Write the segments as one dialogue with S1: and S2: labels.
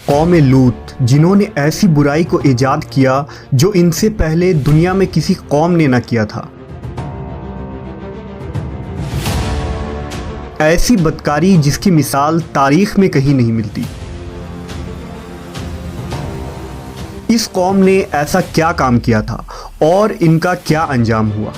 S1: قوم لوط جنہوں نے ایسی برائی کو ایجاد کیا جو ان سے پہلے دنیا میں کسی قوم نے نہ کیا تھا۔ ایسی بدکاری جس کی مثال تاریخ میں کہیں نہیں ملتی۔ اس قوم نے ایسا کیا کام کیا تھا اور ان کا کیا انجام ہوا؟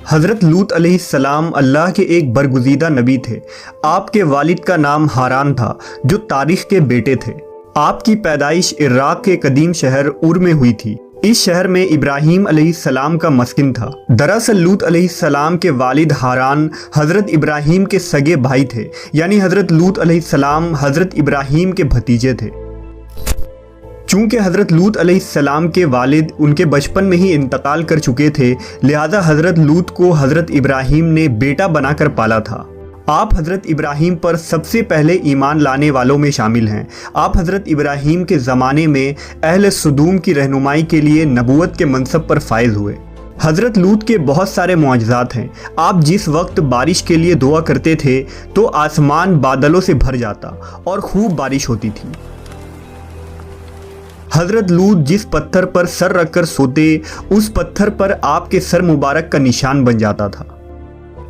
S1: حضرت لوط علیہ السلام اللہ کے ایک برگزیدہ نبی تھے۔ آپ کے والد کا نام ہاران تھا جو تاریخ کے بیٹے تھے۔ آپ کی پیدائش عراق کے قدیم شہر اور میں ہوئی تھی۔ اس شہر میں ابراہیم علیہ السلام کا مسکن تھا۔ دراصل لوط علیہ السلام کے والد ہاران حضرت ابراہیم کے سگے بھائی تھے، یعنی حضرت لوط علیہ السلام حضرت ابراہیم کے بھتیجے تھے۔ چونکہ حضرت لوط علیہ السلام کے والد ان کے بچپن میں ہی انتقال کر چکے تھے، لہذا حضرت لوط کو حضرت ابراہیم نے بیٹا بنا کر پالا تھا۔ آپ حضرت ابراہیم پر سب سے پہلے ایمان لانے والوں میں شامل ہیں۔ آپ حضرت ابراہیم کے زمانے میں اہل سدوم کی رہنمائی کے لیے نبوت کے منصب پر فائز ہوئے۔ حضرت لوط کے بہت سارے معجزات ہیں۔ آپ جس وقت بارش کے لیے دعا کرتے تھے تو آسمان بادلوں سے بھر جاتا اور خوب بارش ہوتی تھی۔ حضرت لوط جس پتھر پر سر رکھ کر سوتے، اس پتھر پر آپ کے سر مبارک کا نشان بن جاتا تھا۔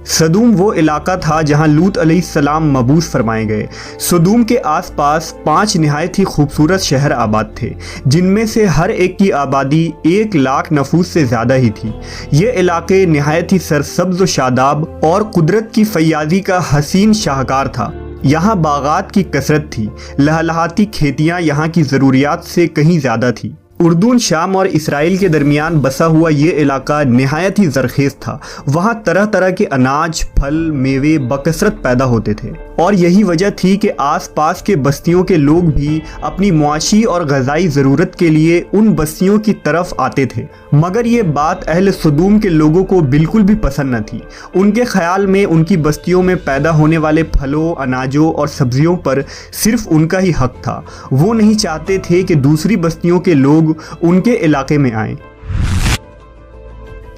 S1: سدوم وہ علاقہ تھا جہاں لوط علیہ السلام مبعوث فرمائے گئے۔ سدوم کے آس پاس 5 نہایت ہی خوبصورت شہر آباد تھے، جن میں سے ہر ایک کی آبادی 1 لاکھ نفوس سے زیادہ ہی تھی۔ یہ علاقے نہایت ہی سرسبز و شاداب اور قدرت کی فیاضی کا حسین شاہکار تھا۔ یہاں باغات کی کثرت تھی، لہلہاتی کھیتیاں یہاں کی ضروریات سے کہیں زیادہ تھی۔ اردن، شام اور اسرائیل کے درمیان بسا ہوا یہ علاقہ نہایت ہی زرخیز تھا۔ وہاں طرح طرح کے اناج، پھل، میوے بکثرت پیدا ہوتے تھے، اور یہی وجہ تھی کہ آس پاس کے بستیوں کے لوگ بھی اپنی معاشی اور غذائی ضرورت کے لیے ان بستیوں کی طرف آتے تھے۔ مگر یہ بات اہل سدوم کے لوگوں کو بالکل بھی پسند نہ تھی۔ ان کے خیال میں ان کی بستیوں میں پیدا ہونے والے پھلوں، اناجوں اور سبزیوں پر صرف ان کا ہی حق تھا۔ وہ نہیں چاہتے تھے کہ دوسری بستیوں کے لوگ ان کے علاقے میں آئیں۔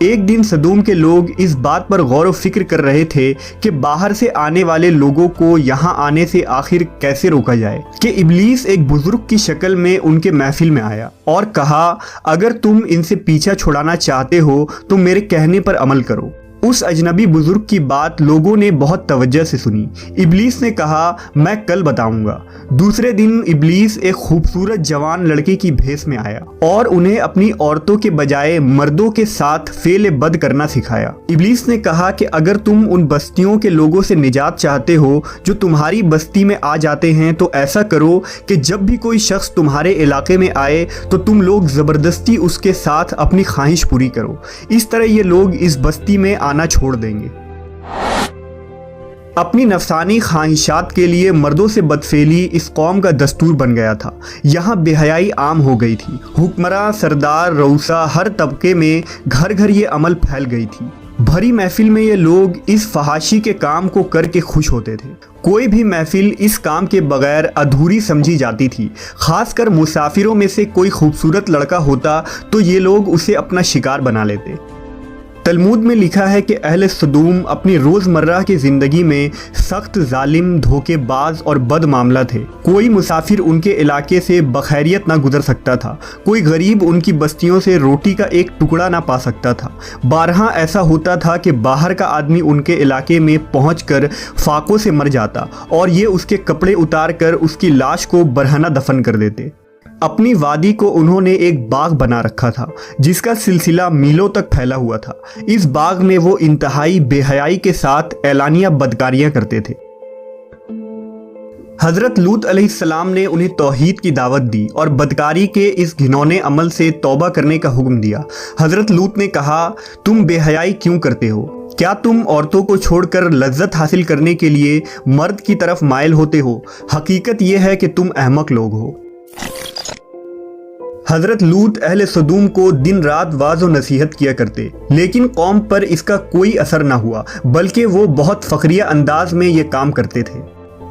S1: ایک دن سدوم کے لوگ اس بات پر غور و فکر کر رہے تھے کہ باہر سے آنے والے لوگوں کو یہاں آنے سے آخر کیسے روکا جائے، کہ ابلیس ایک بزرگ کی شکل میں ان کے محفل میں آیا اور کہا، اگر تم ان سے پیچھا چھڑانا چاہتے ہو تو میرے کہنے پر عمل کرو۔ اس اجنبی بزرگ کی بات لوگوں نے بہت توجہ سے سنی۔ ابلیس نے کہا، میں کل بتاؤں گا۔ دوسرے دن ابلیس ایک خوبصورت جوان لڑکے کی بھیس میں آیا اور انہیں اپنی عورتوں کے بجائے مردوں کے ساتھ فعل بد کرنا سکھایا۔ ابلیس نے کہا کہ اگر تم ان بستیوں کے لوگوں سے نجات چاہتے ہو جو تمہاری بستی میں آ جاتے ہیں تو ایسا کرو کہ جب بھی کوئی شخص تمہارے علاقے میں آئے تو تم لوگ زبردستی اس کے ساتھ اپنی خواہش پوری کرو۔ اس طرح یہ لوگ اس بستی میں آنا چھوڑ دیں گے۔ اپنی نفسانی خواہشات کے لیے مردوں سے بدفعلی اس قوم کا دستور بن گیا تھا۔ یہاں بے حیائی عام ہو گئی تھی۔ حکمراں، سردار، رؤسا، ہر طبقے میں گھر گھر یہ عمل پھیل گئی تھی۔ بھری محفل میں یہ لوگ اس فحاشی کے کام کو کر کے خوش ہوتے تھے۔ کوئی بھی محفل اس کام کے بغیر ادھوری سمجھی جاتی تھی۔ خاص کر مسافروں میں سے کوئی خوبصورت لڑکا ہوتا تو یہ لوگ اسے اپنا شکار بنا لیتے۔ تلمود میں لکھا ہے کہ اہل سدوم اپنی روزمرہ کی زندگی میں سخت ظالم، دھوکے باز اور بد معاملہ تھے۔ کوئی مسافر ان کے علاقے سے بخیریت نہ گزر سکتا تھا۔ کوئی غریب ان کی بستیوں سے روٹی کا ایک ٹکڑا نہ پا سکتا تھا۔ بارہا ایسا ہوتا تھا کہ باہر کا آدمی ان کے علاقے میں پہنچ کر فاقوں سے مر جاتا اور یہ اس کے کپڑے اتار کر اس کی لاش کو برہنہ دفن کر دیتے۔ اپنی وادی کو انہوں نے ایک باغ بنا رکھا تھا جس کا سلسلہ میلوں تک پھیلا ہوا تھا۔ اس باغ میں وہ انتہائی بے حیائی کے ساتھ اعلانیہ بدکاریاں کرتے تھے۔ حضرت لوط علیہ السلام نے انہیں توحید کی دعوت دی اور بدکاری کے اس گھنونے عمل سے توبہ کرنے کا حکم دیا۔ حضرت لوط نے کہا، تم بے حیائی کیوں کرتے ہو؟ کیا تم عورتوں کو چھوڑ کر لذت حاصل کرنے کے لیے مرد کی طرف مائل ہوتے ہو؟ حقیقت یہ ہے کہ تم احمق لوگ ہو۔ حضرت لوط اہل سدوم کو دن رات واعظ و نصیحت کیا کرتے، لیکن قوم پر اس کا کوئی اثر نہ ہوا، بلکہ وہ بہت فخریہ انداز میں یہ کام کرتے تھے۔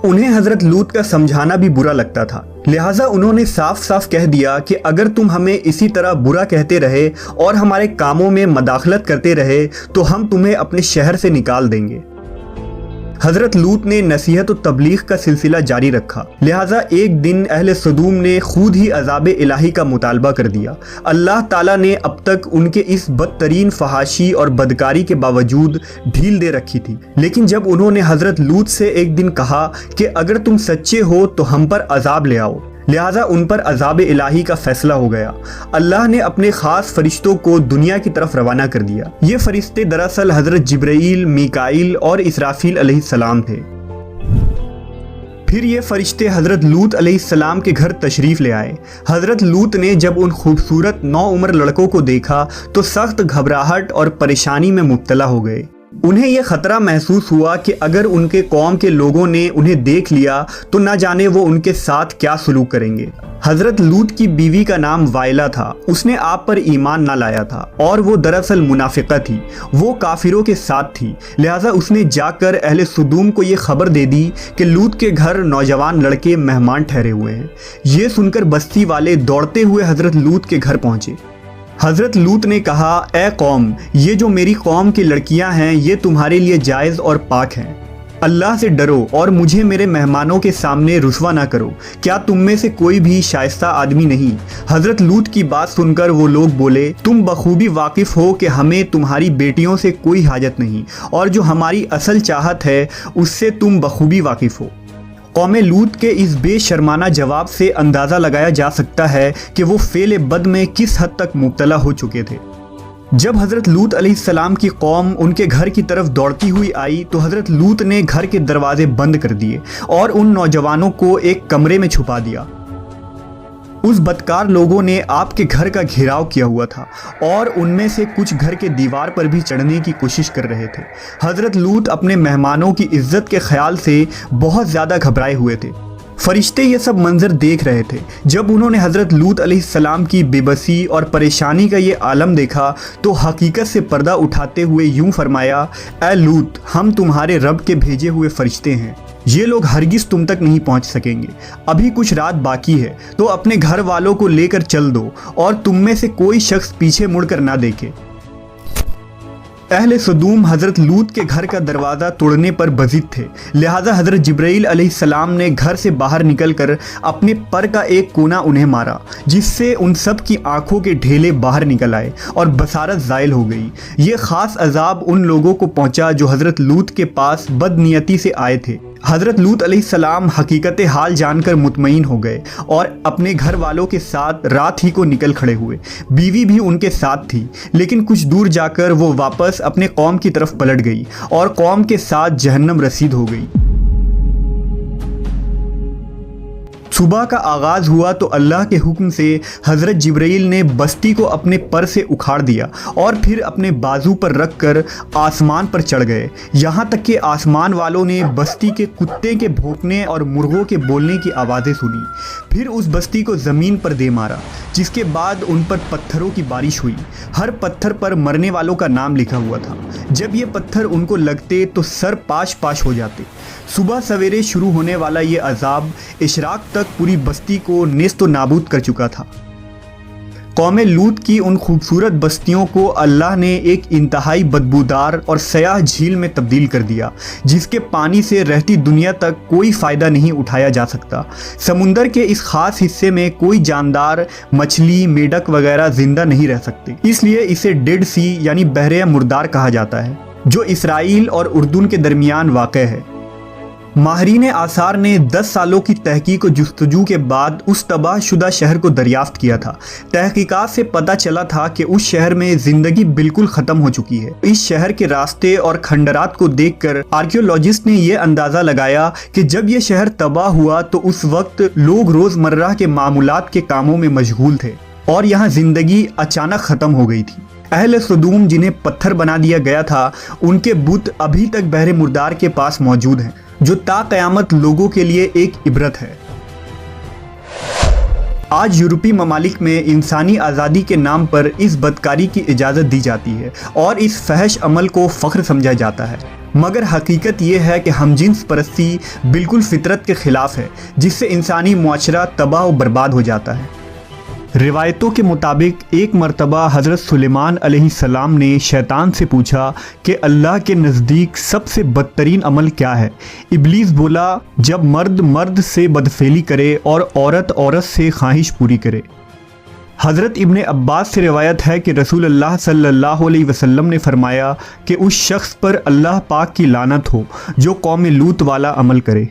S1: انہیں حضرت لوط کا سمجھانا بھی برا لگتا تھا، لہٰذا انہوں نے صاف صاف کہہ دیا کہ اگر تم ہمیں اسی طرح برا کہتے رہے اور ہمارے کاموں میں مداخلت کرتے رہے تو ہم تمہیں اپنے شہر سے نکال دیں گے۔ حضرت لوط نے نصیحت و تبلیغ کا سلسلہ جاری رکھا، لہٰذا ایک دن اہل سدوم نے خود ہی عذاب الہی کا مطالبہ کر دیا۔ اللہ تعالیٰ نے اب تک ان کے اس بدترین فحاشی اور بدکاری کے باوجود ڈھیل دے رکھی تھی، لیکن جب انہوں نے حضرت لوط سے ایک دن کہا کہ اگر تم سچے ہو تو ہم پر عذاب لے آؤ، لہٰذا ان پر عذاب الہی کا فیصلہ ہو گیا۔ اللہ نے اپنے خاص فرشتوں کو دنیا کی طرف روانہ کر دیا۔ یہ فرشتے دراصل حضرت جبرائیل، میکائیل اور اسرافیل علیہ السلام تھے۔ پھر یہ فرشتے حضرت لوط علیہ السلام کے گھر تشریف لے آئے۔ حضرت لوط نے جب ان خوبصورت نوعمر لڑکوں کو دیکھا تو سخت گھبراہٹ اور پریشانی میں مبتلا ہو گئے۔ انہیں یہ خطرہ محسوس ہوا کہ اگر ان کے قوم کے لوگوں نے انہیں دیکھ لیا تو نہ جانے وہ ان کے ساتھ کیا سلوک کریں گے۔ حضرت لوط کی بیوی کا نام وائلہ تھا، اس نے آپ پر ایمان نہ لایا تھا اور وہ دراصل منافقہ تھی، وہ کافروں کے ساتھ تھی، لہٰذا اس نے جا کر اہل سدوم کو یہ خبر دے دی کہ لوط کے گھر نوجوان لڑکے مہمان ٹھہرے ہوئے ہیں۔ یہ سن کر بستی والے دوڑتے ہوئے حضرت لوط کے گھر پہنچے۔ حضرت لوط نے کہا، اے قوم، یہ جو میری قوم کی لڑکیاں ہیں یہ تمہارے لیے جائز اور پاک ہیں، اللہ سے ڈرو اور مجھے میرے مہمانوں کے سامنے رسوا نہ کرو۔ کیا تم میں سے کوئی بھی شائستہ آدمی نہیں؟ حضرت لوط کی بات سن کر وہ لوگ بولے، تم بخوبی واقف ہو کہ ہمیں تمہاری بیٹیوں سے کوئی حاجت نہیں، اور جو ہماری اصل چاہت ہے اس سے تم بخوبی واقف ہو۔ قوم لوط کے اس بے شرمانہ جواب سے اندازہ لگایا جا سکتا ہے کہ وہ فعل بد میں کس حد تک مبتلا ہو چکے تھے۔ جب حضرت لوط علیہ السلام کی قوم ان کے گھر کی طرف دوڑتی ہوئی آئی تو حضرت لوط نے گھر کے دروازے بند کر دیے اور ان نوجوانوں کو ایک کمرے میں چھپا دیا۔ اس بدکار لوگوں نے آپ کے گھر کا گھیراؤ کیا ہوا تھا اور ان میں سے کچھ گھر کے دیوار پر بھی چڑھنے کی کوشش کر رہے تھے۔ حضرت لوط اپنے مہمانوں کی عزت کے خیال سے بہت زیادہ گھبرائے ہوئے تھے۔ فرشتے یہ سب منظر دیکھ رہے تھے۔ جب انہوں نے حضرت لوط علیہ السلام کی بے بسی اور پریشانی کا یہ عالم دیکھا تو حقیقت سے پردہ اٹھاتے ہوئے یوں فرمایا، اے لوط، ہم تمہارے رب کے بھیجے ہوئے فرشتے ہیں، یہ لوگ ہرگز تم تک نہیں پہنچ سکیں گے۔ ابھی کچھ رات باقی ہے تو اپنے گھر والوں کو لے کر چل دو اور تم میں سے کوئی شخص پیچھے مڑ کر نہ دیکھے۔ اہل سدوم حضرت لوط کے گھر کا دروازہ توڑنے پر بضد تھے، لہٰذا حضرت جبرائیل علیہ السلام نے گھر سے باہر نکل کر اپنے پر کا ایک کونا انہیں مارا، جس سے ان سب کی آنکھوں کے ڈھیلے باہر نکل آئے اور بصارت زائل ہو گئی۔ یہ خاص عذاب ان لوگوں کو پہنچا جو حضرت لوط کے پاس بد نیتی سے آئے تھے۔ حضرت لوط علیہ السلام حقیقت حال جان کر مطمئن ہو گئے اور اپنے گھر والوں کے ساتھ رات ہی کو نکل کھڑے ہوئے۔ بیوی بھی ان کے ساتھ تھی، لیکن کچھ دور جا کر وہ واپس اپنے قوم کی طرف پلٹ گئی اور قوم کے ساتھ جہنم رسید ہو گئی۔ صبح کا آغاز ہوا تو اللہ کے حکم سے حضرت جبرائیل نے بستی کو اپنے پر سے اکھاڑ دیا اور پھر اپنے بازو پر رکھ کر آسمان پر چڑھ گئے، یہاں تک کہ آسمان والوں نے بستی کے کتے کے بھونکنے اور مرغوں کے بولنے کی آوازیں سنی۔ پھر اس بستی کو زمین پر دے مارا، جس کے بعد ان پر پتھروں کی بارش ہوئی۔ ہر پتھر پر مرنے والوں کا نام لکھا ہوا تھا۔ جب یہ پتھر ان کو لگتے تو سر پاش پاش ہو جاتے۔ صبح سویرے شروع ہونے والا یہ عذاب اشراق تک پوری بستی کو نیست و نابود کر چکا تھا۔ قوم لوط کی ان خوبصورت بستیوں کو اللہ نے ایک انتہائی بدبودار اور سیاہ جھیل میں تبدیل کر دیا، جس کے پانی سے رہتی دنیا تک کوئی فائدہ نہیں اٹھایا جا سکتا۔ سمندر کے اس خاص حصے میں کوئی جاندار، مچھلی، میڈک وغیرہ زندہ نہیں رہ سکتے، اس لیے اسے ڈیڈ سی یعنی بحر مردار کہا جاتا ہے، جو اسرائیل اور اردن کے درمیان واقع ہے۔ ماہرین آثار نے 10 سالوں کی تحقیق و جستجو کے بعد اس تباہ شدہ شہر کو دریافت کیا تھا۔ تحقیقات سے پتہ چلا تھا کہ اس شہر میں زندگی بالکل ختم ہو چکی ہے۔ اس شہر کے راستے اور کھنڈرات کو دیکھ کر آرکیولوجسٹ نے یہ اندازہ لگایا کہ جب یہ شہر تباہ ہوا تو اس وقت لوگ روزمرہ کے معمولات کے کاموں میں مشغول تھے اور یہاں زندگی اچانک ختم ہو گئی تھی۔ اہل سدوم جنہیں پتھر بنا دیا گیا تھا، ان کے بت ابھی تک بحر مردار کے پاس موجود ہیں، جو تا قیامت لوگوں کے لیے ایک عبرت ہے۔ آج یورپی ممالک میں انسانی آزادی کے نام پر اس بدکاری کی اجازت دی جاتی ہے اور اس فحش عمل کو فخر سمجھا جاتا ہے، مگر حقیقت یہ ہے کہ ہم جنس پرستی بالکل فطرت کے خلاف ہے، جس سے انسانی معاشرہ تباہ و برباد ہو جاتا ہے۔ روایتوں کے مطابق ایک مرتبہ حضرت سلیمان علیہ السلام نے شیطان سے پوچھا کہ اللہ کے نزدیک سب سے بدترین عمل کیا ہے؟ ابلیس بولا، جب مرد مرد سے بدفعلی کرے اور عورت عورت سے خواہش پوری کرے۔ حضرت ابن عباس سے روایت ہے کہ رسول اللہ صلی اللہ علیہ وسلم نے فرمایا کہ اس شخص پر اللہ پاک کی لعنت ہو جو قوم لوط والا عمل کرے۔